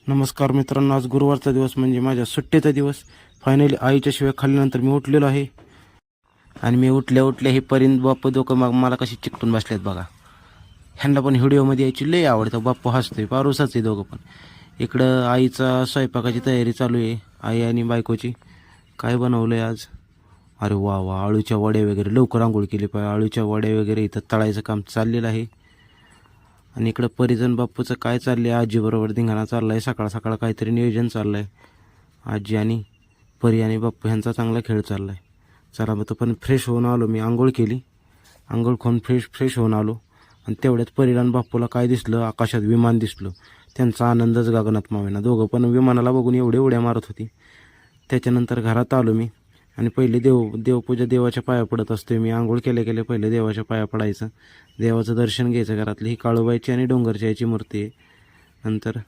नमस्कार मित्रांनो, आज गुरुवारचा दिवस म्हणजे माझ्या सुट्टीचा दिवस. फायनली आईच्या शिवाय खाल्ल्यानंतर मी उठलेलो आहे. आणि मी उठल्या हे परिंद बाप्पू दोघं मग मला कशी चिकटून बसलेत बघा. ह्यांना पण व्हिडिओमध्ये यायची लई आवडतं. बाप्पू हसतोय, पारुसाच आहे दोघं पण. इकडं आईचा स्वयंपाकाची तयारी चालू आहे, आई आणि बायकोची. काय बनवलं आहे आज? अरे वा वा, आळूच्या वड्या वगैरे. लवकर आंघोळ केली पाहिजे. आळूच्या वड्या वगैरे इथं तळायचं काम चाललेलं आहे. आणि इकडं परिजन बाप्पूचं काय चाललं आहे, आजीबरोबर धिंगाणा चालला आहे. सकाळ सकाळ काहीतरी नियोजन चाललं आहे. आजी आणि परी आणि बाप्पू ह्यांचा चांगला खेळ चालला आहे. चला मग तो पण फ्रेश होऊन आलो मी. आंघोळ केली, आंघोळ खाऊन फ्रेश होऊन आलो. आणि तेवढ्यात परीला आणि बाप्पूला काय दिसलं, आकाशात विमान दिसलं. त्यांचा आनंदच गगनात मावेना. दोघं पण विमानाला बघून एवढे उड्या मारत होती. त्याच्यानंतर घरात आलो मी आणि पहिले देवपूजा देवाच्या पाया पडत असते मी. आंघोळ केल्या पहिले देवाच्या पाया पडायचं, देवाचं दर्शन घ्यायचं. घरातली ही काळूबाईची आणि डोंगरची आईची मूर्ती आहे. नंतर